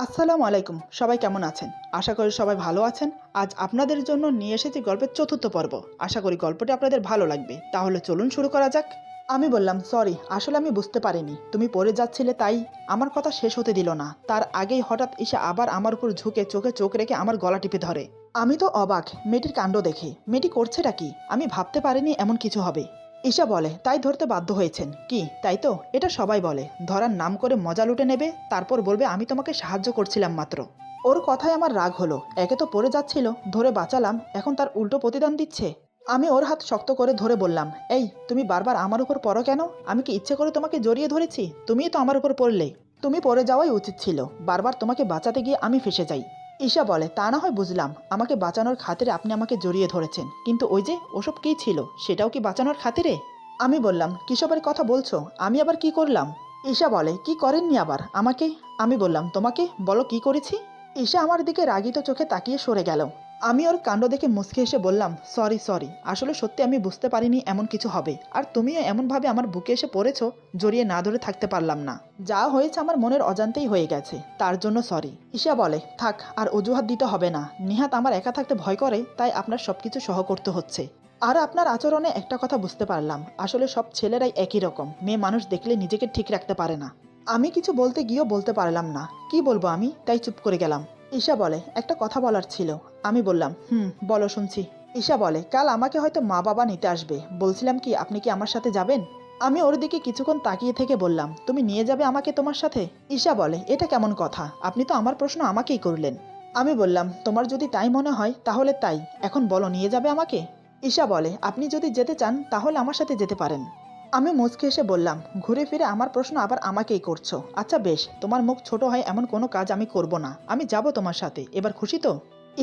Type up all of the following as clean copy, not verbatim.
আসসালামু আলাইকুম। সবাই কেমন আছেন? আশা করি সবাই ভালো আছেন। আজ আপনাদের জন্য নিয়ে এসেছি গল্পের চতুর্থ পর্ব। আশা করি গল্পটি আপনাদের ভালো লাগবে। তাহলে চলুন শুরু করা যাক। আমি বললাম, সরি, আসলে আমি বুঝতে পারিনি তুমি পড়ে যাচ্ছিলে, তাই আমার কথা শেষ হতে দিল না। তার আগেই হঠাৎ এসে আবার আমার উপর ঝুঁকে চোখে চোখ রেখে আমার গলা টিপে ধরে। আমি তো অবাক মেয়েটির কাণ্ড দেখে। মেয়েটি করছেটা কি? আমি ভাবতে পারিনি এমন কিছু হবে। ঈশা বলে, তাই ধরতে বাধ্য হয়েছেন কি? তাই তো, এটা সবাই বলে। ধরার নাম করে মজা লুটে নেবে, তারপর বলবে আমি তোমাকে সাহায্য করছিলাম মাত্র। ওর কথায় আমার রাগ হলো। একে তো পড়ে যাচ্ছিল, ধরে বাঁচালাম, এখন তার উল্টো প্রতিদান দিচ্ছে। আমি ওর হাত শক্ত করে ধরে বললাম, এই তুমি বারবার আমার উপর পড়ো কেন? আমি কি ইচ্ছে করে তোমাকে জড়িয়ে ধরেছি? তুমিই তো আমার উপর পড়লে। তুমি পড়ে যাওয়াই উচিত ছিল। বারবার তোমাকে বাঁচাতে গিয়ে আমি ফেসে যাই। ঈশা বলে, তা না হয় বুঝলাম, আমাকে বাঁচানোর খাতিরে আপনি আমাকে জড়িয়ে ধরেছেন, কিন্তু ওই যে ওসব কী ছিল, সেটাও কি বাঁচানোর খাতিরে? আমি বললাম, কিসবের কথা বলছো? আমি আবার কি করলাম? ঈশা বলে, কি করেননি আবার আমাকে? আমি বললাম, তোমাকে বলো কি করেছি? ঈশা আমার দিকে রাগিত চোখে তাকিয়ে সরে গেল। আমি ওর কাণ্ড দেখে মুচকে এসে বললাম, সরি সরি, আসলে সত্যি আমি বুঝতে পারিনি এমন কিছু হবে, আর তুমিও এমনভাবে আমার বুকে এসে পড়েছো, জড়িয়ে না ধরে থাকতে পারলাম না। যা হয়েছে আমার মনের অজান্তেই হয়ে গেছে, তার জন্য সরি। ঈশা বলে, থাক আর অজুহাত দিতে হবে না। নিহাত আমার একা থাকতে ভয় করে, তাই আপনার সবকিছু সহ করতে হচ্ছে। আর আপনার আচরণে একটা কথা বুঝতে পারলাম, আসলে সব ছেলেরাই একই রকম, মেয়ে মানুষ দেখলে নিজেকে ঠিক রাখতে পারে না। আমি কিছু বলতে গিয়েও বলতে পারলাম না, কি বলবো আমি, তাই চুপ করে গেলাম। ঈশা বলে, একটা কথা বলার ছিল। আমি বললাম, বলো, শুনছি। ঈশা বলে, কাল আমাকে হয়তো মা বাবা নিতে আসবে, বলছিলাম কি আপনি কি আমার সাথে যাবেন? আমি ওর দিকে কিছুক্ষণ তাকিয়ে থেকে বললাম, তুমি নিয়ে যাবে আমাকে তোমার সাথে? ঈশা বলে, এটা কেমন কথা? আপনি তো আমার প্রশ্ন আমাকেই করলেন। আমি বললাম, তোমার যদি তাই মনে হয় তাহলে তাই, এখন বলো, নিয়ে যাবে আমাকে? ঈশা বলে, আপনি যদি যেতে চান তাহলে আমার সাথে যেতে পারেন। আমি মুচকে এসে বললাম, ঘুরে ফিরে আমার প্রশ্ন আবার আমাকেই করছো। আচ্ছা বেশ, তোমার মুখ ছোট হয় এমন কোনো কাজ আমি করব না, আমি যাব তোমার সাথে, এবার খুশি তো?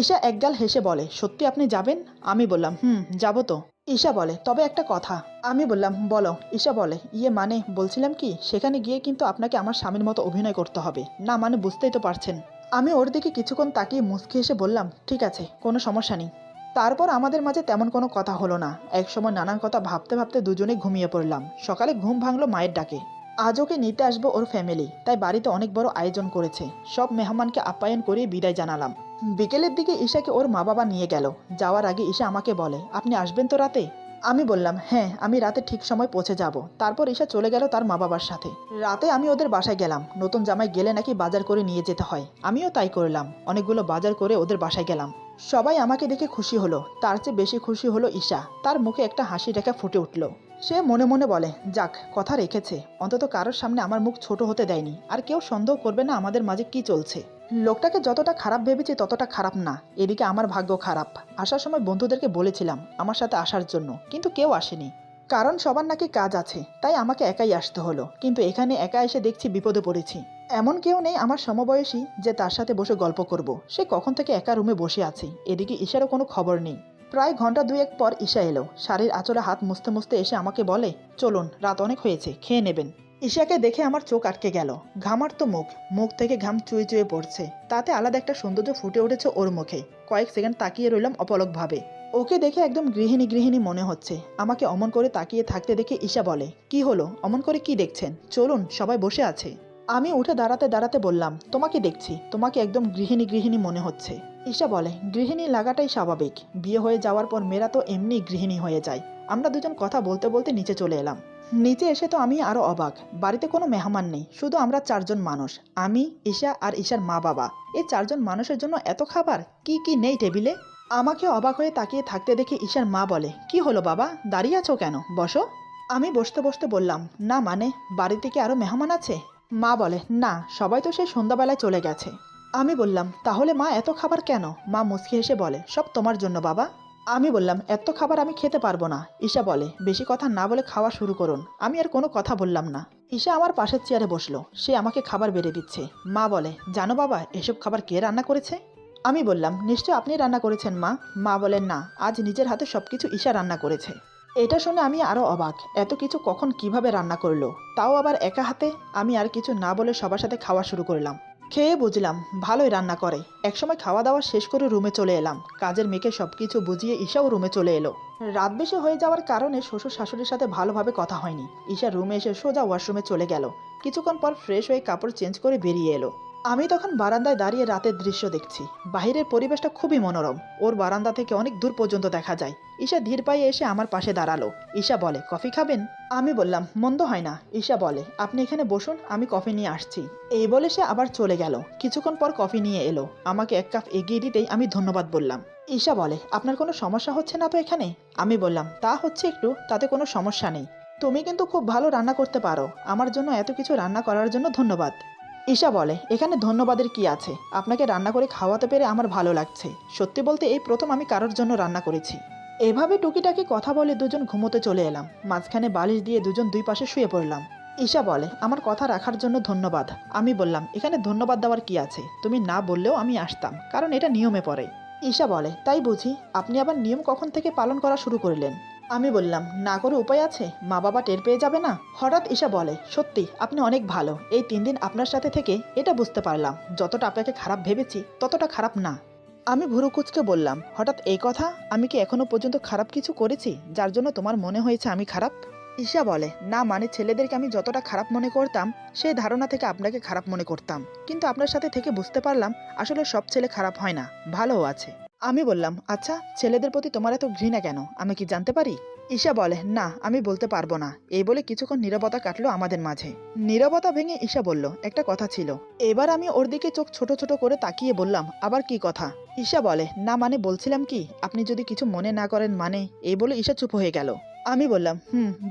ঈশা একগাল হেসে বলে, সত্যি আপনি যাবেন? আমি বললাম, যাব তো। ঈশা বলে, তবে একটা কথা। আমি বললাম, বলো। ঈশা বলে, ইয়ে মানে বলছিলাম কি, সেখানে গিয়ে কিন্তু আপনাকে আমার স্বামীর মতো অভিনয় করতে হবে না, মানে বুঝতেই তো পারছেন। আমি ওর দিকে কিছুক্ষণ তাকিয়ে মুচকে এসে বললাম, ঠিক আছে, কোনো সমস্যা নেই। তারপর আমাদের মাঝে তেমন কোনো কথা হলো না। একসময় নানান কথা ভাবতে ভাবতে দুজনেই ঘুমিয়ে পড়লাম। সকালে ঘুম ভাঙলো মায়ের ডাকে। আজ ওকে নিতে আসবো ওর ফ্যামিলি, তাই বাড়িতে অনেক বড় আয়োজন করেছে। সব মেহমানকে আপ্যায়ন করিয়ে বিদায় জানালাম। বিকেলের দিকে ঈশাকে ওর মা বাবা নিয়ে গেল। যাওয়ার আগে ঈশা আমাকে বলে, আপনি আসবেন তো রাতে? আমি বললাম, হ্যাঁ, আমি রাতে ঠিক সময় পৌঁছে যাব। তারপর ঈশা চলে গেল তার মা বাবার সাথে। রাতে আমি ওদের বাসায় গেলাম। নতুন জামাই গেলে নাকি বাজার করে নিয়ে যেতে হয়, আমিও তাই করলাম। অনেকগুলো বাজার করে ওদের বাসায় গেলাম। সবাই আমাকে দেখে খুশি হলো, তার চেয়ে বেশি খুশি হলো ঈশা। তার মুখে একটা হাসি রেখা ফুটে উঠল। সে মনে মনে বলে, যাক, কথা রেখেছে, অন্তত কারোর সামনে আমার মুখ ছোট হতে দেয়নি, আর কেউ সন্দেহ করবে না আমাদের মাঝে কি চলছে। লোকটাকে যতটা খারাপ ভেবেছি ততটা খারাপ না। এদিকে আমার ভাগ্য খারাপ। আসার সময় বন্ধুদেরকে বলেছিলাম আমার সাথে আসার জন্য, কিন্তু কেউ আসেনি। কারণ সবার নাকি কাজ আছে, তাই আমাকে একাই আসতে হলো। কিন্তু এখানে একা এসে দেখছি বিপদে পড়েছি। এমন কেউ নেই আমার সমবয়সী যে তার সাথে বসে গল্প করব। সে কখন থেকে একা রুমে বসে আছে, এদিকে ঈশারও কোনো খবর নেই। প্রায় ঘন্টা দুয়েক পর ঈশা এলো। শাড়ির আঁচলে হাত মুছতে মুছতে এসে আমাকে বলে, চলুন, রাত অনেক হয়েছে, খেয়ে নেবেন। ঈশাকে দেখে আমার চোখ আটকে গেল। ঘামার তো মুখ, মুখ থেকে ঘাম চুয়ে চুয়ে পড়ছে। তাতে আলাদা একটা সৌন্দর্য ফুটে উঠেছে ওর মুখে। কয়েক সেকেন্ড তাকিয়ে রইলাম অপলকভাবে। ওকে দেখে একদম গৃহিণী গৃহিণী মনে হচ্ছে। আমাকে অমন করে তাকিয়ে থাকতে দেখে ঈশা বলে, কি হলো, অমন করে কি দেখছেন? চলুন, সবাই বসে আছে। আমি উঠে দাঁড়াতে দাঁড়াতে বললাম, তোমাকে দেখছি, তোমাকে একদম গৃহিণী গৃহিণী মনে হচ্ছে। ঈশা বলে, গৃহিণী লাগাটাই স্বাভাবিক। বিয়ে হয়ে যাওয়ার পর মেয়েরা তো এমনি গৃহিণী হয়ে যায়। আমরা দুজন কথা বলতে বলতে নিচে চলে এলাম। নিচে এসে তো আমি আরো অবাক। বাড়িতে কোনো মেহমান নেই, শুধু আমরা চারজন মানুষ। আমি, ঈশা আর ঈশার মা বাবা। এই চারজন মানুষের জন্য এত খাবার, কি কি নেই টেবিলে? আমাকে অবাক হয়ে তাকিয়ে থাকতে দেখে ঈশার মা বলে, কি হলো বাবা, দাঁড়িয়ে আছো কেন, বসো। আমি বসতে বসতে বললাম, না মানে, বাড়িতে কি আরো মেহমান আছে? মা বলে, না, সবাই তো সেই সন্ধ্যাবেলায় চলে গেছে। আমি বললাম, তাহলে মা এত খাবার কেন? মা মুচকি হেসে বলে, সব তোমার জন্য বাবা। আমি বললাম, এত খাবার আমি খেতে পারবো না। ঈশা বলে, বেশি কথা না বলে খাওয়া শুরু করুন। আমি আর কোনো কথা বললাম না। ঈশা আমার পাশের চেয়ারে বসলো। সে আমাকে খাবার বেড়ে দিচ্ছে। মা বলে, জানো বাবা, এসব খাবার কে রান্না করেছে? আমি বললাম, নিশ্চয় আপনি রান্না করেছেন মা। মা বলেন, না, আজ নিজের হাতে সবকিছু ঈশা রান্না করেছে। এটা শুনে আমি আরো অবাক, এত কিছু কখন কিভাবে রান্না করলো, তাও আবার একা হাতে। আমি আর কিছু না বলে সবার সাথে খাওয়া শুরু করলাম। খেয়ে বুঝলাম ভালোই রান্না করে। একসময় খাওয়া দাওয়া শেষ করে রুমে চলে এলাম। কাজের মেয়েকে সবকিছু বুঝিয়ে ঈশাও রুমে চলে এলো। রাত বেশি হয়ে যাওয়ার কারণে শ্বশুর শাশুড়ির সাথে ভালোভাবে কথা হয়নি। ঈশা রুমে এসে সোজা ওয়াশরুমে চলে গেল। কিছুক্ষণ পর ফ্রেশ হয়ে কাপড় চেঞ্জ করে বেরিয়ে এলো। আমি তখন বারান্দায় দাঁড়িয়ে রাতের দৃশ্য দেখছি। বাহিরের পরিবেশটা খুবই মনোরম। ওর বারান্দা থেকে অনেক দূর পর্যন্ত দেখা যায়। ঈশা ধীর পায়ে এসে আমার পাশে দাঁড়ালো। ঈশা বলে, কফি খাবেন? আমি বললাম, মন্দ হয় না। ঈশা বলে, আপনি এখানে বসুন, আমি কফি নিয়ে আসছি। এই বলে সে আবার চলে গেল। কিছুক্ষণ পর কফি নিয়ে এলো। আমাকে এক কাপ এগিয়ে দিতেই আমি ধন্যবাদ বললাম। ঈশা বলে, আপনার কোনো সমস্যা হচ্ছে না তো এখানে? আমি বললাম, তা হচ্ছে একটু, তাতে কোনো সমস্যা নেই। তুমি কিন্তু খুব ভালো রান্না করতে পারো। আমার জন্য এত কিছু রান্না করার জন্য ধন্যবাদ। ঈশা বলে, এখানে ধন্যবাদের কি আছে? আপনাকে রান্না করে খাওয়াতে পেরে আমার ভালো লাগছে। সত্যি বলতে এই প্রথম আমি কারোর জন্য রান্না করেছি। এভাবে টুকিটাকি কথা বলে দুজন ঘুমোতে চলে এলাম। মাঝখানে বালিশ দিয়ে দুজন দুই পাশে শুয়ে পড়লাম। ঈশা বলে, আমার কথা রাখার জন্য ধন্যবাদ। আমি বললাম, এখানে ধন্যবাদ দেওয়ার কি আছে? তুমি না বললেও আমি আসতাম, কারণ এটা নিয়মে পড়ে। ঈশা বলে, তাই বুঝি? আপনি আবার নিয়ম কখন থেকে পালন করা শুরু করলেন? আমি বললাম, না করে উপায় আছে? মা বাবা টের পেয়ে যাবে না? হঠাৎ ঈশা বলে, সত্যি আপনি অনেক ভালো। এই 3 দিন আপনার সাথে থেকে এটা বুঝতে পারলাম, যতটা আপনাকে খারাপ ভেবেছি ততটা খারাপ না। আমি ভুরু কুঁচকে বললাম, হঠাৎ এই কথা? আমি কি এখনো পর্যন্ত খারাপ কিছু করেছি যার জন্য তোমার মনে হয়েছে আমি খারাপ? ঈশা বলে, না মানে ছেলেদেরকে আমি যতটা খারাপ মনে করতাম সেই ধারণা থেকে আপনাকে খারাপ মনে করতাম, কিন্তু আপনার সাথে থেকে বুঝতে পারলাম আসলে সব ছেলে খারাপ হয় না, ভালোও আছে। আমি বললাম, আচ্ছা ছেলেদের প্রতি তোমার এত ঘৃণা কেন, আমি কি জানতে পারি? ঈশা বলে, না আমি বলতে পারবো না। এই বলে কিছুক্ষণ নীরবতা কাটলো আমাদের মাঝে। নীরবতা ভেঙে ঈশা বলল, একটা কথা ছিল। এবার আমি ওর দিকে চোখ ছোট ছোট করে তাকিয়ে বললাম, আবার কি কথা? ঈশা বলে, না মানে বলছিলাম কি, আপনি যদি কিছু মনে না করেন মানে। এই বলে ঈশা চুপ হয়ে গেল। আমি বললাম,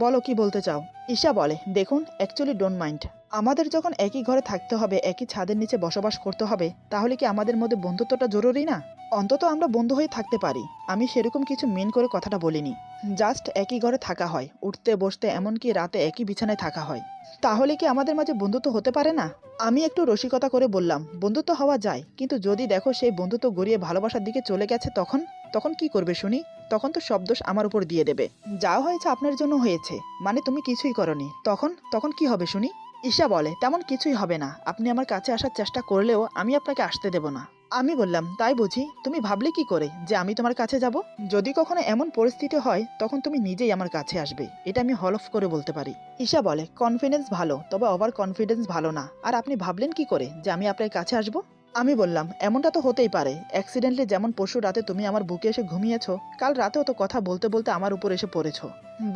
বলো কি বলতে চাও? ঈশা বলে, দেখুন অ্যাকচুয়ালি ডোন্ট মাইন্ড। আমাদের যখন একই ঘরে থাকতে হবে, একই ছাদের নিচে বসবাস করতে হবে, তাহলে কি আমাদের মধ্যে বন্ধুত্বটা জরুরি না? অন্তত আমরা বন্ধু হয়ে থাকতে পারি। আমি সেরকম কিছু মেন করে কথাটা বলিনি। জাস্ট একই ঘরে থাকা হয়, উঠতে বসতে এমনকি রাতে একই বিছানায় থাকা হয়। তাহলে কি আমাদের মাঝে বন্ধুত্ব হতে পারে না? আমি একটু রসিকতা করে বললাম, বন্ধুত্ব হওয়া যায়, কিন্তু যদি দেখো সেই বন্ধুত্ব গড়িয়ে ভালোবাসার দিকে চলে গেছে, তখন তখন কি করবে শুনি? তখন তো সব দোষ আমার উপর দিয়ে দেবে। যা হয়েছে আপনার জন্য হয়েছে, মানে তুমি কিছুই করনি, তখন তখন কি হবে শুনি? ঈশা বলে, তেমন কিছুই হবে না। আপনি আমার কাছে আসার চেষ্টা করলেও আমি আপনাকে আসতে দেব না। আমি বললাম, তাই বুঝি? তুমি ভাবলে কি করে যে আমি তোমার কাছে যাব? যদি কখনো এমন পরিস্থিতি হয় তখন তুমি নিজেই আমার কাছে আসবে, এটা আমি হলফ করে বলতে পারি। ঈশা বলে, কনফিডেন্স ভালো, তবে ওভার কনফিডেন্স ভালো না। আর আপনি ভাবলেন কি করে যে আমি আপনার কাছে আসব? আমি বললাম, এমনটা তো হতেই পারে। অ্যাক্সিডেন্টলি যেমন পরশু রাতে তুমি আমার বুকে এসে ঘুমিয়েছো, কাল রাতেও তো কথা বলতে বলতে আমার উপর এসে পড়েছো।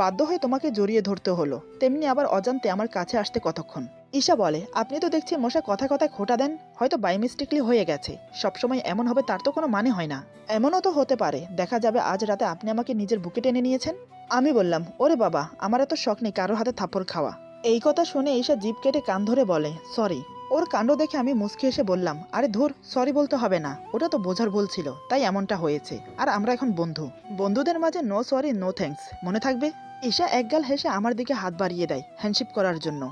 বাধ্য হয়ে তোমাকে জড়িয়ে ধরতে হলো, তেমনি আবার অজান্তে আমার কাছে আসতে কতক্ষণ। ঈশা বলে, আপনি তো দেখছি মশা কথায় কথায় খোঁটা দেন। হয়তো বাই মিস্টেকলি হয়ে গেছে, সবসময় এমন হবে তার তো কোনো মানে হয় না। এমনও তো হতে পারে, দেখা যাবে আজ রাতে আপনি আমাকে নিজের বুকে টেনে নিয়েছেন। আমি বললাম, ওরে বাবা, আমার এত শখ নেই কারোর হাতে থাপ্পড় খাওয়া। এই কথা শুনে ঈশা জিভ কেটে কান ধরে বলে, সরি। ওর কাণ্ড দেখে আমি মুচকি এসে বললাম, আরে ধুর, সরি বলতে হবে না, ওটা তো বোঝার ভুল ছিল, তাই এমনটা হয়েছে। আর আমরা এখন বন্ধু। বন্ধুদের মাঝে নো সরি নো থ্যাঙ্কস, মনে থাকবে? ঈশা একগাল হেসে আমার দিকে হাত বাড়িয়ে দেয় হ্যান্ডশিপ করার জন্য।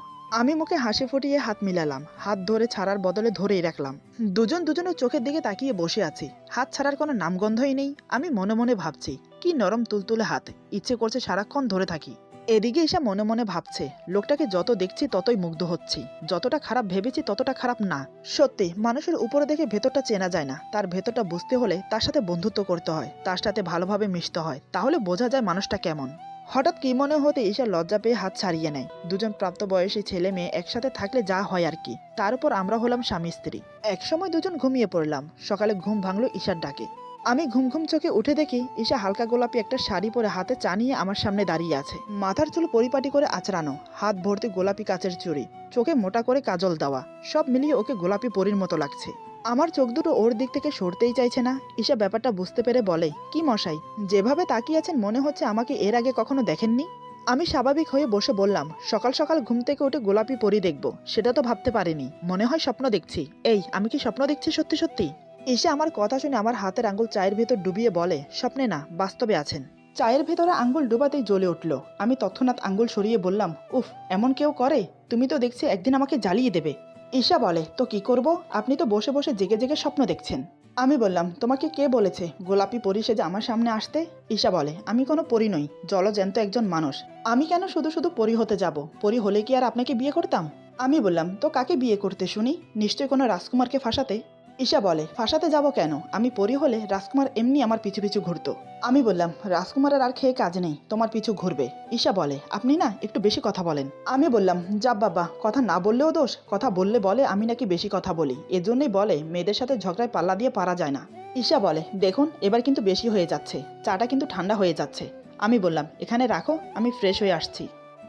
আমি মুখে হাসি ফুটিয়ে হাত মিলালাম, হাত ধরে ছাড়ার বদলে ধরেই রাখলাম। দুজন দুজনের চোখের দিকে তাকিয়ে বসে আছি, হাত ছাড়ার কোনো নামগন্ধই নেই। আমি মনে মনে ভাবছি, কি নরম তুলতুলে হাত, ইচ্ছে করছে সারাক্ষণ ধরে থাকি। এদিকে এসে মনে মনে ভাবছে, লোকটাকে যত দেখছি ততই মুগ্ধ হচ্ছি। যতটা খারাপ ভেবেছি ততটা খারাপ না। সত্যি মানুষের উপরে দেখে ভেতরটা চেনা যায় না, তার ভেতরটা বুঝতে হলে তার সাথে বন্ধুত্ব করতে হয়, তার সাথে ভালোভাবে মিশতে হয়, তাহলে বোঝা যায় মানুষটা কেমন। হঠাৎ কি মনে হতে ঈশা লজ্জা পেয়ে হাত ছাড়িয়ে নেয়। দুজন প্রাপ্তবয়সী ছেলে মেয়ে একসাথে থাকলে যা হয় আর কি। তার উপর আমরা হলাম স্বামী স্ত্রী। একসময় দুজন ঘুমিয়ে পড়লাম। সকালে ঘুম ভাঙলো ঈশার ডাকে। আমি ঘুম ঘুম চোখে উঠে দেখি ঈশা হালকা গোলাপি একটা শাড়ি পরে হাতে চা নিয়ে আমার সামনে দাঁড়িয়ে আছে। মাথার চুল পরিপাটি করে আঁচড়ানো, হাত ভর্তি গোলাপি কাচের চুড়ি, চোখে মোটা করে কাজল দেওয়া, সব মিলিয়ে ওকে গোলাপি পরীর মতো লাগছে। আমার চোখ দুটো ওর দিক থেকে সরতেই চাইছে না। ঈশা ব্যাপারটা বুঝতে পেরে বলে, কি মশাই, যেভাবে তাকিয়ে আছেন মনে হচ্ছে আমাকে এর আগে কখনো দেখেননি। আমি স্বাভাবিক হয়ে বসে বললাম, সকাল সকাল ঘুম থেকে উঠে গোলাপি পরী দেখব সেটা তো ভাবতে পারিনি, মনে হয় স্বপ্ন দেখছি। এই আমি কি স্বপ্ন দেখছি সত্যি সত্যি? ঈশা আমার কথা শুনে আমার হাতের আঙ্গুল চায়ের ভেতর ডুবিয়ে বলে, স্বপ্নে না, বাস্তবে আছেন। চায়ের ভেতরে আঙ্গুল ডুবাতেই জ্বলে উঠল। আমি তৎক্ষণাৎ আঙ্গুল সরিয়ে বললাম, উফ, এমন কেউ করে? তুমি তো দেখছি একদিন আমাকে জ্বালিয়ে দেবে। ঈশা বলে, তো কি করব? আপনি তো বসে বসে জেগে জেগে স্বপ্ন দেখছেন। আমি বললাম, তোমাকে কে বলেছে গোলাপি পরী সেজে আমার সামনে আসতে? ঈশা বলে, আমি কোনো পরী নই, জলজ্যান্ত একজন মানুষ। আমি কেন শুধু শুধু পরী হতে যাব? পরী হলে কি আর আপনাকে বিয়ে করতাম? আমি বললাম, তো কাকে বিয়ে করতে শুনি? নিশ্চয় কোনো রাজকুমারকে ফাঁসাতে। ঈশা বলে, ফাঁসাতে যাব কেন? আমি পরি হলে রাজকুমার এমনি আমার পিছু পিছু ঘুরতো। আমি বললাম, রাজকুমারের আর খেয়ে কাজ নেই, তোমার পিছু ঘুরবে। ঈশা বলে, আপনি না একটু বেশি কথা বলেন। আমি বললাম, যা বাবা, কথা না বললেও দোষ, কথা বললে বলে আমি নাকি বেশি কথা বলি, এজন্যই বলে মেয়েদের সাথে ঝগড়ায় পাল্লা দিয়ে পারা যায় না। ঈশা বলে, দেখুন এবার কিন্তু বেশি হয়ে যাচ্ছে, চাটা কিন্তু ঠান্ডা হয়ে যাচ্ছে। আমি বললাম, এখানে রাখো, আমি ফ্রেশ হয়ে আসছি।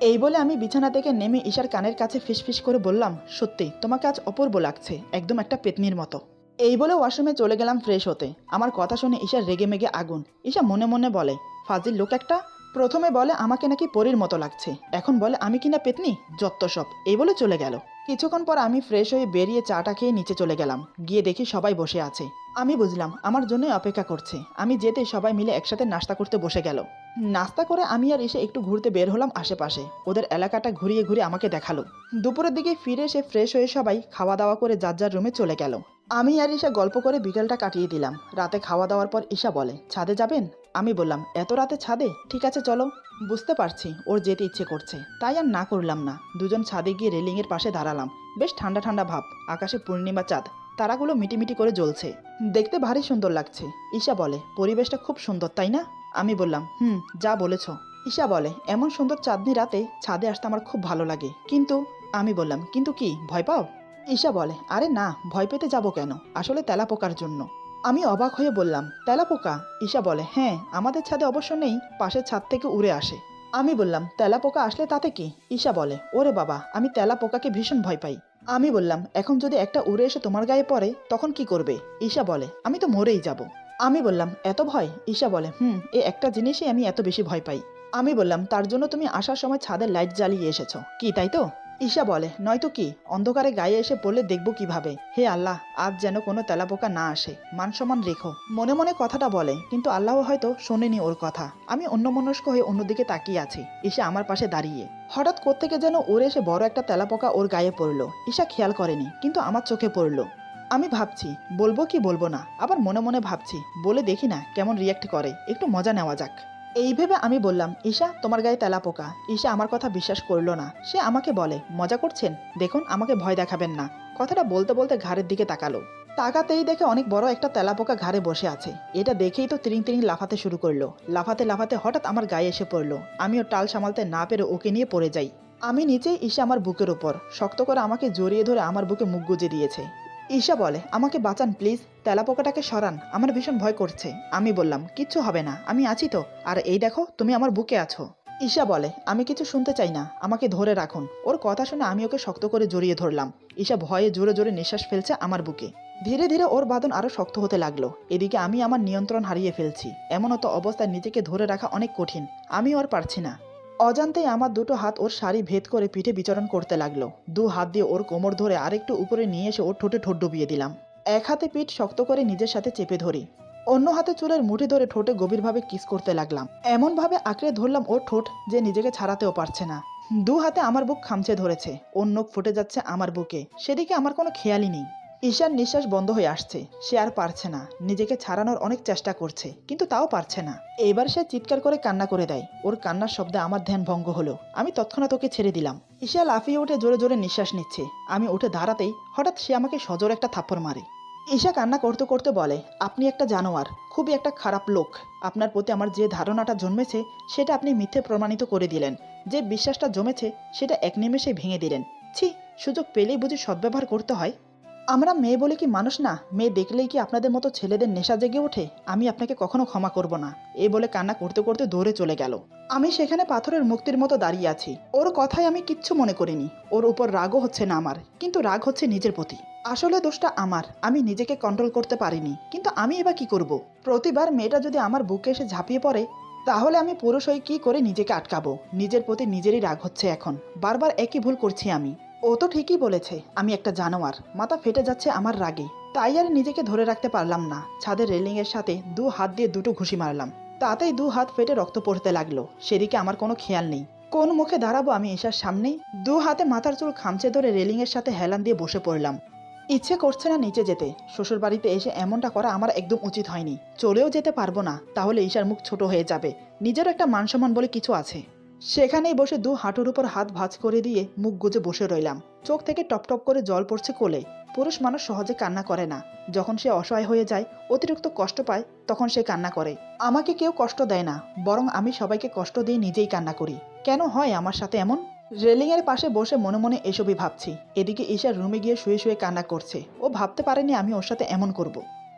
এই বলে আমি বিছানা থেকে নেমে ঈশার কানের কাছে ফিসফিস করে বললাম, সত্যি তোমাকে আজ অপূর্ব লাগছে, একদম একটা পেতনির মতো। এই বলে ওয়াশরুমে চলে গেলাম ফ্রেশ হতে। আমার কথা শুনে ঈশা রেগে মেগে আগুন। ঈশা মনে মনে বলে, ফাজিল লোক একটা। প্রথমে বলে আমাকে নাকি পরীর মতো লাগছে, এখন বলে আমি কিনা পেতনি, যত্ত সব। এই বলে চলে গেল। কিছুক্ষণ পর আমি ফ্রেশ হয়ে বেরিয়ে চাটা খেয়ে নিচে চলে গেলাম। গিয়ে দেখি সবাই বসে আছে। আমি বুঝলাম আমার জন্যই অপেক্ষা করছে। আমি যেতে সবাই মিলে একসাথে নাস্তা করতে বসে গেল। নাস্তা করে আমি আর এসে একটু ঘুরতে বের হলাম আশেপাশে। ওদের এলাকাটা ঘুরিয়ে ঘুরিয়ে আমাকে দেখালো। দুপুরের দিকে ফিরে এসে ফ্রেশ হয়ে সবাই খাওয়া দাওয়া করে যার যার রুমে চলে গেল। আমি আর ঈশা গল্প করে বিকেলটা কাটিয়ে দিলাম। রাতে খাওয়া দাওয়ার পর ঈশা বলে, ছাদে যাবেন? আমি বললাম, এত রাতে ছাদে? ঠিক আছে চলো। বুঝতে পারছি ওর যেতে ইচ্ছে করছে, তাই আর না করলাম না। দুজন ছাদে গিয়ে রেলিংয়ের পাশে দাঁড়ালাম। বেশ ঠান্ডা ঠান্ডা ভাব, আকাশে পূর্ণিমা চাঁদ, তারাগুলো মিটিমিটি করে জ্বলছে। দেখতে ভারী সুন্দর লাগছে। ঈশা বলে, পরিবেশটা খুব সুন্দর তাই না? আমি বললাম, যা বলেছ। ঈশা বলে, এমন সুন্দর চাঁদনি রাতে ছাদে আসতে আমার খুব ভালো লাগে, কিন্তু। আমি বললাম, কিন্তু কি, ভয় পাও? ঈশা বলে, আরে না, ভয় পেতে যাব কেন, আসলে তেলাপোকার জন্য। আমি অবাক হয়ে বললাম, তেলাপোকা? ঈশা বলে, হ্যাঁ, আমাদের ছাদে অবশ্য নেই, পাশের ছাদ থেকে উড়ে আসে। আমি বললাম, তেলাপোকা আসলে তাতে কি? ঈশা বলে, ওরে বাবা, আমি তেলাপোকাকে ভীষণ ভয় পাই। আমি বললাম, এখন যদি একটা উড়ে এসে তোমার গায়ে পড়ে তখন কি করবে? ঈশা বলে, আমি তো মরেই যাব। আমি বললাম, এত ভয়? ঈশা বলে, এই একটা জিনিসই আমি এত বেশি ভয় পাই। আমি বললাম, তার জন্য তুমি আসার সময় ছাদের লাইট জ্বালিয়ে এসেছো কি, তাই তো? ঈশা বলে, নয়তো কি, অন্ধকারে গায়ে এসে পড়লে দেখবো কিভাবে? হে আল্লাহ, আজ যেন কোনো তেলাপোকা না আসে, মান সম্মান রেখো। মনে মনে কথাটা বলে, কিন্তু আল্লাহ হয়তো শোনেনি ওর কথা। আমি অন্যমনস্ক হয়ে অন্যদিকে তাকিয়ে আছি। ঈশা আমার পাশে দাঁড়িয়ে। হঠাৎ কোত্থেকে যেন উড়ে এসে বড় একটা তেলাপোকা ওর গায়ে পড়লো। ঈশা খেয়াল করেনি, কিন্তু আমার চোখে পড়লো। আমি ভাবছি বলবো কি বলবো না, আবার মনে মনে ভাবছি বলে দেখি না কেমন রিয়াক্ট করে, একটু মজা নেওয়া যাক। এই ভেবে আমি বললাম, ঈশা তোমার গায়ে তেলাপোকা। ঈশা আমার কথা বিশ্বাস করলো না। সে আমাকে বলে, মজা করছেন, দেখুন আমাকে ভয় দেখাবেন না। কথাটা বলতে বলতে ঘাড়ের দিকে তাকালো। তাকাতেই দেখে অনেক বড় একটা তেলাপোকা ঘাড়ে বসে আছে। এটা দেখেই তো তিরিং তিরিং লাফাতে শুরু করলো। লাফাতে লাফাতে হঠাৎ আমার গায়ে এসে পড়লো। আমিও টাল সামালতে না পেরে ওকে নিয়ে পড়ে যাই। আমি নিচেই, ঈশা আমার বুকের উপর শক্ত করে আমাকে জড়িয়ে ধরে আমার বুকে মুখ গুজে দিয়েছে। ঈশা বলে, আমাকে বাঁচান প্লিজ, তেলাপোকাটাকে সরান, আমার ভীষণ ভয় করছে। আমি বললাম, কিচ্ছু হবে না, আমি আছি তো, আর এই দেখো তুমি আমার বুকে আছো। ঈশা বলে, আমি কিছু শুনতে চাই না, আমাকে ধরে রাখুন। ওর কথা শুনে আমি ওকে শক্ত করে জড়িয়ে ধরলাম। ঈশা ভয়ে জোরে জোরে নিঃশ্বাস ফেলছে আমার বুকে। ধীরে ধীরে ওর বাঁধন আরো শক্ত হতে লাগলো। এদিকে আমি আমার নিয়ন্ত্রণ হারিয়ে ফেলছি। এমনত অবস্থায় নিজেকে ধরে রাখা অনেক কঠিন। আমি ওর পারছি না। অজান্তেই আমার দুটো হাত ওর শাড়ি ভেদ করে পিঠে বিচরণ করতে লাগলো। দু হাত দিয়ে ওর কোমর ধরে আরেকটু উপরে নিয়ে এসে ওর ঠোঁটে ঠোঁট ডুবিয়ে দিলাম। এক হাতে পিঠ শক্ত করে নিজের সাথে চেপে ধরি, অন্য হাতে চুলের মুঠি ধরে ঠোঁটে গভীরভাবে কিস করতে লাগলাম। এমনভাবে আঁকড়ে ধরলাম ওর ঠোঁট যে নিজেকে ছাড়াতেও পারছে না। দু হাতে আমার বুক খামচে ধরেছে। ওর নখ ফুটে যাচ্ছে আমার বুকে, সেদিকে আমার কোনো খেয়ালই নেই। ঈশার নিঃশ্বাস বন্ধ হয়ে আসছে। সে আর পারছে না, নিজেকে ছাড়ানোর অনেক চেষ্টা করছে, কিন্তু তাও পারছে না। এবার সে চিৎকার করে কান্না করে দেয়। ওর কান্নার শব্দে আমার ধ্যান ভঙ্গ হলো। আমি তৎক্ষণাৎ ওকে ছেড়ে দিলাম। ঈশা লাফিয়ে উঠে জোরে জোরে নিঃশ্বাস নিচ্ছে। আমি উঠে দাঁড়াতেই হঠাৎ সে আমাকে সজোরে একটা থাপ্পড় মারে। ঈশা কান্না করতে করতে বলে, আপনি একটা জানোয়ার, খুবই একটা খারাপ লোক। আপনার প্রতি আমার যে ধারণাটা জন্মেছে সেটা আপনি মিথ্যে প্রমাণিত করে দিলেন। যে বিশ্বাসটা জমেছে সেটা এক নিমেষে ভেঙে দিলেন। ছি, সুযোগ পেলেই বুঝি সদ্ব্যবহার করতে হয়। আমরা মেয়ে বলে কি মানুষ না? মেয়ে দেখলেই কি আপনাদের মতো ছেলেদের নেশা জেগে ওঠে? আমি আপনাকে কখনো ক্ষমা করব না। এই বলে কান্না করতে করতে দৌড়ে চলে গেল। আমি সেখানে পাথরের মূর্তির মতো দাঁড়িয়ে আছি। ওর কথায় আমি কিচ্ছু মনে করিনি। ওর উপর রাগও হচ্ছে না আমার, কিন্তু রাগ হচ্ছে নিজের প্রতি। আসলে দোষটা আমার, আমি নিজেকে কন্ট্রোল করতে পারিনি। কিন্তু আমি এবার কি করব? প্রতিবার মেয়েটা যদি আমার বুকে এসে ঝাঁপিয়ে পড়ে, তাহলে আমি পুরুষ হয়ে কি করে নিজেকে আটকাবো? নিজের প্রতি নিজেরই রাগ হচ্ছে এখন। বারবার একই ভুল করছি আমি। ও তো ঠিকই বলেছে, আমি একটা জানোয়ার। মাথা ফেটে যাচ্ছে আমার রাগে। তাই আর নিজেকে ধরে রাখতে পারলাম না। ছাদের রেলিংয়ের সাথে দু হাত দিয়ে দুটো ঘুষি মারলাম। তাতেই দু হাত ফেটে রক্ত পড়তে লাগলো। সেদিকে আমার কোনো খেয়াল নেই। কোন মুখে দাঁড়াবো আমি ঈশার সামনেই? দু হাতে মাথার চুল খামচে ধরে রেলিংয়ের সাথে হেলান দিয়ে বসে পড়লাম। ইচ্ছে করছে না নিচে যেতে। শ্বশুর বাড়িতে এসে এমনটা করা আমার একদম উচিত হয়নি। চলেও যেতে পারবো না, তাহলে ঈশার মুখ ছোট হয়ে যাবে। নিজেরও একটা মান সম্মান বলে কিছু আছে। সেখানেই বসে দু হাঁটুর উপর হাত ভাঁজ করে দিয়ে মুখ গুজে বসে রইলাম। চোখ থেকে টপ টপ করে জল পড়ছে কোলে। পুরুষ মানুষ সহজে কান্না করে না। যখন সে অসহায় হয়ে যায়, অতিরিক্ত কষ্ট পায়, তখন সে কান্না করে। আমাকে কেউ কষ্ট দেয় না, বরং আমি সবাইকে কষ্ট দিয়ে নিজেই কান্না করি। কেন হয় আমার সাথে এমন? রেলিংয়ের পাশে বসে মনে মনে এসবই ভাবছি। এদিকে ঈশার রুমে গিয়ে শুয়ে শুয়ে কান্না করছে। ও ভাবতে পারেনি আমি ওর সাথে এমন করব।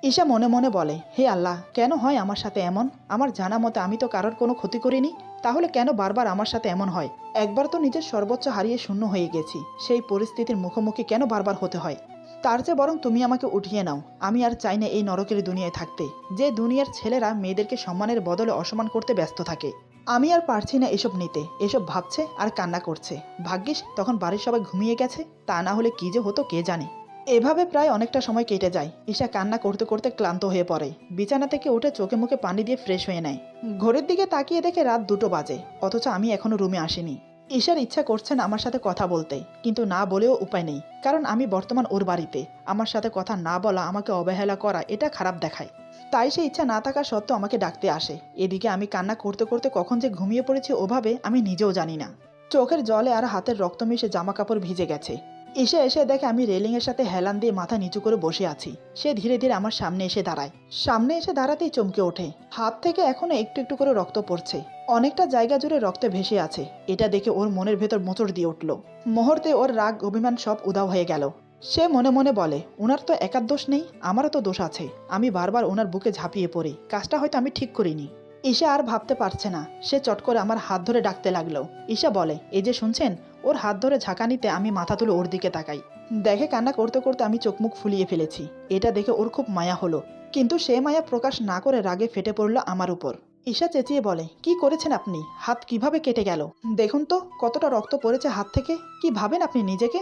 ঈশা মনে মনে বলে, হে আল্লাহ, কেন হয় আমার সাথে এমন? আমার জানা মতে আমি তো কারোর কোনো ক্ষতি করিনি, তাহলে কেন বারবার আমার সাথে এমন হয়? একবার তো নিজের সর্বোচ্চ হারিয়ে শূন্য হয়ে গেছি, সেই পরিস্থিতির মুখোমুখি কেন বারবার হতে হয়? তার চেয়ে বরং তুমি আমাকে উঠিয়ে নাও। আমি আর চাই না এই নরকের দুনিয়ায় থাকতে, যে দুনিয়ার ছেলেরা মেয়েদেরকে সম্মানের বদলে অসম্মান করতে ব্যস্ত থাকে। আমি আর পারছি না এসব নিতে। এসব ভাবছে আর কান্না করছে। ভাগ্যিস তখন বাড়ির সবাই ঘুমিয়ে গেছে, তা না হলে কি যে হতো কে জানে। এভাবে প্রায় অনেকটা সময় কেটে যায়। ঈশা কান্না করতে করতে ক্লান্ত হয়ে পড়ে। বিছানা থেকে উঠে চোখে মুখে পানি দিয়ে ফ্রেশ হয়ে নেয়। ঘড়ির দিকে তাকিয়ে দেখে রাত 2টো বাজে, অথচ আমি এখনো রুমে আসিনি। ঈশার ইচ্ছা করছেন আমার সাথে কথা বলতে, কিন্তু না বলেও উপায় নেই, কারণ আমি বর্তমান ওর বাড়িতে। আমার সাথে কথা না বলা, আমাকে অবহেলা করা, এটা খারাপ দেখায়। তাই সে ইচ্ছা না থাকা সত্ত্বেও আমাকে ডাকতে আসে। এদিকে আমি কান্না করতে করতে কখন যে ঘুমিয়ে পড়েছি ওভাবে আমি নিজেও জানি না। চোখের জলে আর হাতের রক্ত মিশে জামা কাপড় ভিজে গেছে। ঈশা এসে দেখে আমি রেলিংয়ের সাথে হেলান দিয়ে মাথা নিচু করে বসে আছি। সে ধীরে ধীরে আমার সামনে এসে দাঁড়ায়। সামনে এসে দাঁড়াতেই চমকে ওঠে। হাত থেকে এখনো একটু একটু করে রক্ত পড়ছে। অনেকটা জায়গা জুড়ে রক্তে ভেসে আছে। এটা দেখে ওর মনের ভেতর মোচড় দিয়ে উঠল। মুহূর্তে ওর রাগ অভিমান সব উধাও হয়ে গেল। সে মনে মনে বলে, ওনার তো একার দোষ নেই, আমারও তো দোষ আছে। আমি বারবার ওনার বুকে ঝাঁপিয়ে পড়ি, কাজটা হয়তো আমি ঠিক করিনি। ঈশা আর ভাবতে পারছে না। সে চট করে আমার হাত ধরে ডাকতে লাগলো। ঈশা বলে, এই যে শুনছেন? ওর হাত ধরে ঝাঁকানিতে আমি মাথা তুলে ওর দিকে তাকাই। দেখে কান্না করতে করতে আমি চোখ মুখ ফুলিয়ে ফেলেছি। এটা দেখে ওর খুব মায়া হলো, কিন্তু সে মায়া প্রকাশ না করে রাগে ফেটে পড়ল আমার উপর। ঈশা চেঁচিয়ে বলে, কি করেছেন আপনি? হাত কিভাবে কেটে গেল? দেখুন তো কতটা রক্ত পড়েছে হাত থেকে। কি ভাবেন আপনি নিজেকে?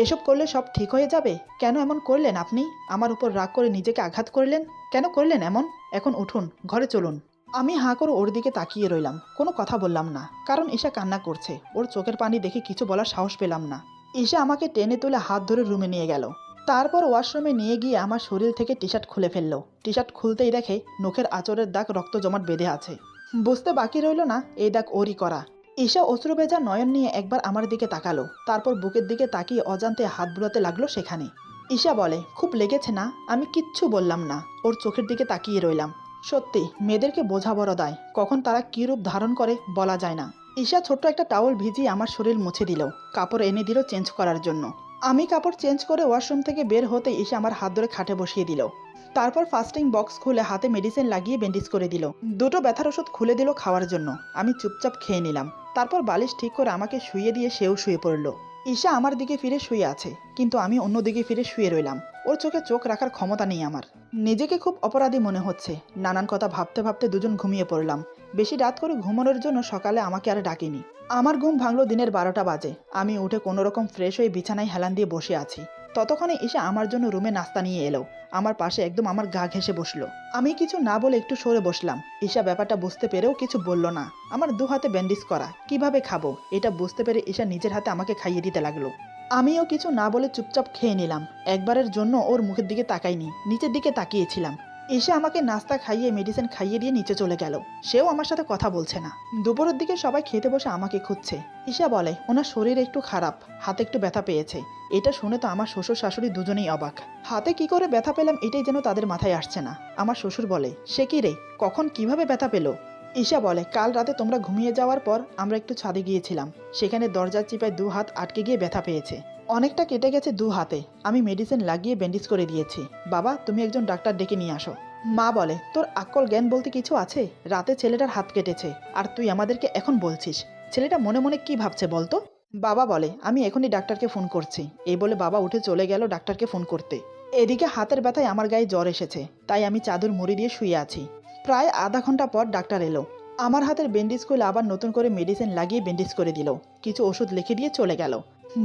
এসব করলে সব ঠিক হয়ে যাবে? কেন এমন করলেন আপনি? আমার উপর রাগ করে নিজেকে আঘাত করলেন? কেন করলেন এমন? এখন উঠুন, ঘরে চলুন। আমি হাঁ করে ওর দিকে তাকিয়ে রইলাম, কোনো কথা বললাম না, কারণ ঈশা কান্না করছে। ওর চোখের পানি দেখে কিছু বলার সাহস পেলাম না। ঈশা আমাকে টেনে তুলে হাত ধরে রুমে নিয়ে গেল। তারপর ওয়াশরুমে নিয়ে গিয়ে আমার শরীর থেকে টি শার্ট খুলে ফেললো। টি শার্ট খুলতেই দেখে নখের আঁচড়ের দাগ রক্ত জমাট বেঁধে আছে। বুঝতে বাকি রইল না এই দাগ ওরই করা। ঈশা অশ্রু ভেজা নয়ন নিয়ে একবার আমার দিকে তাকালো, তারপর বুকের দিকে তাকিয়ে অজান্তে হাত বুলাতে লাগলো সেখানে। ঈশা বলে, খুব লেগেছে না? আমি কিচ্ছু বললাম না, ওর চোখের দিকে তাকিয়ে রইলাম। সত্যি মেয়েদেরকে বোঝা বড় দায়, কখন তারা কী রূপ ধারণ করে বলা যায় না। ঈশা ছোট্ট একটা টাওয়াল ভিজিয়ে আমার শরীর মুছে দিল, কাপড় এনে দিল চেঞ্জ করার জন্য। আমি কাপড় চেঞ্জ করে ওয়াশরুম থেকে বের হতে ঈশা আমার হাত ধরে খাটে বসিয়ে দিল। তারপর ফাস্টিং বক্স খুলে হাতে মেডিসিন লাগিয়ে ব্যান্ডেজ করে দিল। 2টো ব্যথার ওষুধ খুলে দিল খাওয়ার জন্য। আমি চুপচাপ খেয়ে নিলাম। তারপর বালিশ ঠিক করে আমাকে শুইয়ে দিয়ে সেও শুয়ে পড়ল। ঈশা আমার দিকে ফিরে শুয়ে আছে, কিন্তু আমি অন্য দিকে ফিরে শুয়ে রইলাম। ওর চোখে চোখ রাখার ক্ষমতা নেই আমার। নিজেকে খুব অপরাধী মনে হচ্ছে। নানান কথা ভাবতে ভাবতে দুজন ঘুমিয়ে পড়লাম। বেশি রাত করে ঘুমানোর জন্য সকালে আমাকে আর ডাকিনি। আমার ঘুম ভাঙলো দিনের 12টা বাজে। আমি উঠে কোনোরকম ফ্রেশ হয়ে বিছানায় হেলান দিয়ে বসে আছি। ততক্ষণে ঈশা আমার জন্য রুমে নাস্তা নিয়ে এলো। আমার পাশে একদম আমার গা ঘেঁষে বসলো। আমি কিছু না বলে একটু সরে বসলাম। ঈশা ব্যাপারটা বুঝতে পেরেও কিছু বলল না। আমার 2 হাতে ব্যান্ডেজ করা, কিভাবে খাবো এটা বুঝতে পেরে ঈশা নিজের হাতে আমাকে খাইয়ে দিতে লাগলো। আমিও কিছু না বলে চুপচাপ খেয়ে নিলাম। একবারের জন্য ওর মুখের দিকে তাকাইনি, নিচের দিকে তাকিয়েছিলাম। এসে আমাকে নাস্তা খাইয়ে মেডিসিন খাইয়ে দিয়ে নিচে চলে গেল। সেও আমার সাথে কথা বলছে না। দুপুরের দিকে সবাই খেতে বসে আমাকে খুঁজছে। ঈশা বলে, ওনার শরীর একটু খারাপ, হাতে একটু ব্যথা পেয়েছে। এটা শুনে তো আমার শ্বশুর শাশুড়ি দুজনেই অবাক। হাতে কি করে ব্যথা পেলাম এটাই যেন তাদের মাথায় আসছে না। আমার শ্বশুর বলে, সে কি রে, কখন কিভাবে ব্যথা পেলো? ঈশা বলে, কাল রাতে তোমরা ঘুমিয়ে যাওয়ার পর আমরা একটু ছাদে গিয়েছিলাম। সেখানে দরজার চিপায় 2 হাত আটকে গিয়ে ব্যথা পেয়েছে। অনেকটা কেটে গেছে 2 হাতে। আমি মেডিসিন লাগিয়ে ব্যান্ডেজ করে দিয়েছি। বাবা, তুমি একজন ডাক্তার ডেকে নিয়ে আসো। মা বলে, তোর আকল জ্ঞান বলতে কিছু আছে? রাতে ছেলেটার হাত কেটেছে, আর তুই আমাদেরকে এখন বলছিস? ছেলেটা মনে মনে কি ভাবছে বলতো? বাবা বলে, আমি এখনই ডাক্তারকে ফোন করছি। এই বলে বাবা উঠে চলে গেল ডাক্তারকে ফোন করতে। এদিকে হাতের ব্যথায় আমার গায়ে জ্বর এসেছে, তাই আমি চাদর মুড়ি দিয়ে শুয়ে আছি। প্রায় আধা ঘন্টা পর ডাক্তার এলো। আমার হাতের ব্যান্ডেজ খুলে আবার নতুন করে মেডিসিন লাগিয়ে ব্যান্ডেজ করে দিল। কিছু ওষুধ লিখে দিয়ে চলে গেল।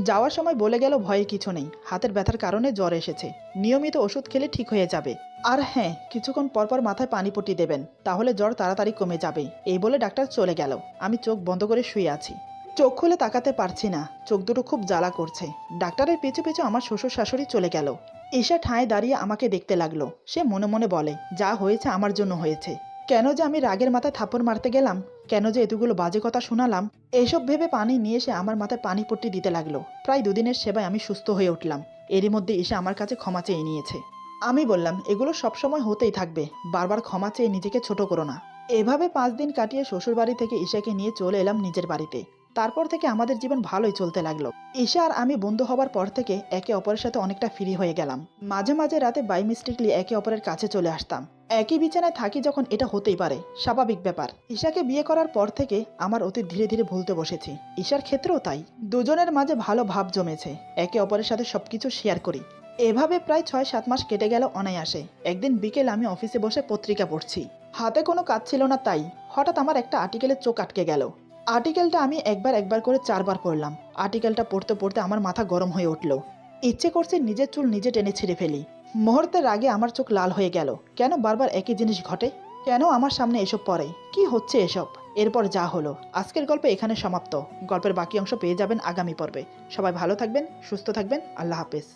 যাওয়ার সময় বলে গেল, ভয়ের কিছু নেই, হাতের ব্যথার কারণে জ্বর এসেছে, নিয়মিত ওষুধ খেলে ঠিক হয়ে যাবে। আর হ্যাঁ, কিছুক্ষণ পরপর মাথায় পানি পটি দেবেন, তাহলে জ্বর তাড়াতাড়ি কমে যাবে। এই বলে ডাক্তার চলে গেল। আমি চোখ বন্ধ করে শুয়ে আছি। চোখ খুলে তাকাতে পারছি না, চোখ দুটো খুব জ্বালা করছে। ডাক্তারের পিছু পিছু আমার শ্বশুর শাশুড়ি চলে গেল। ঈশা ঠায় দাঁড়িয়ে আমাকে দেখতে লাগলো। সে মনে মনে বলে, যা হয়েছে আমার জন্য হয়েছে। কেন যে আমি রাগের মাথায় থাপ্পড় মারতে গেলাম, কেন যে এতগুলো বাজে কথা শোনালাম, এইসব ভেবে পানি নিয়ে এসে আমার মাথায় পানি পট্টি দিতে লাগলো। প্রায় 2 দিনের সেবায় আমি সুস্থ হয়ে উঠলাম। এরই মধ্যে এসে আমার কাছে ক্ষমা চেয়ে নিয়েছে। আমি বললাম, এগুলো সবসময় হতেই থাকবে, বারবার ক্ষমা চেয়ে নিজেকে ছোট করো না। এভাবে 5 দিন কাটিয়ে শ্বশুরবাড়ি থেকে ঈশাকে নিয়ে চলে এলাম নিজের বাড়িতে। তারপর থেকে আমাদের জীবন ভালোই চলতে লাগলো। ঈশা আর আমি বন্ধু হবার পর থেকে একে অপরের সাথে অনেকটা ফ্রি হয়ে গেলাম। মাঝে মাঝে রাতে বাই মিস্টেকলি একে অপরের কাছে চলে আসতাম। একই বিছানায় থাকি যখন, এটা হতেই পারে, স্বাভাবিক ব্যাপার। ঈশাকে বিয়ে করার পর থেকে আমার অতীত ধীরে ধীরে ভুলতে বসেছি। ঈশার ক্ষেত্রেও তাই। দুজনের মাঝে ভালো ভাব জমেছে, একে অপরের সাথে সবকিছু শেয়ার করি। এভাবে প্রায় 6-7 মাস কেটে গেল অনায়াসে। একদিন বিকেল আমি অফিসে বসে পত্রিকা পড়ছি। হাতে কোনো কাজ ছিল না, তাই হঠাৎ আমার একটা আর্টিকেলের চোখ আটকে গেল। আর্টিকেলটা আমি একবার একবার করে 4 বার পড়লাম। আর্টিকেলটা পড়তে পড়তে আমার মাথা গরম হয়ে উঠল। ইচ্ছে করছে নিজের চুল নিজে টেনে ছিঁড়ে ফেলি। মুহূর্তের আগে আমার চোখ লাল হয়ে গেল। কেন বারবার একই জিনিস ঘটে? কেন আমার সামনে এসব পড়ে? কি হচ্ছে এসব? এরপর যা হলো। আজকের গল্প এখানে সমাপ্ত। গল্পের বাকি অংশ পেয়ে যাবেন আগামী পর্বে। সবাই ভালো থাকবেন, সুস্থ থাকবেন। আল্লাহ হাফেজ।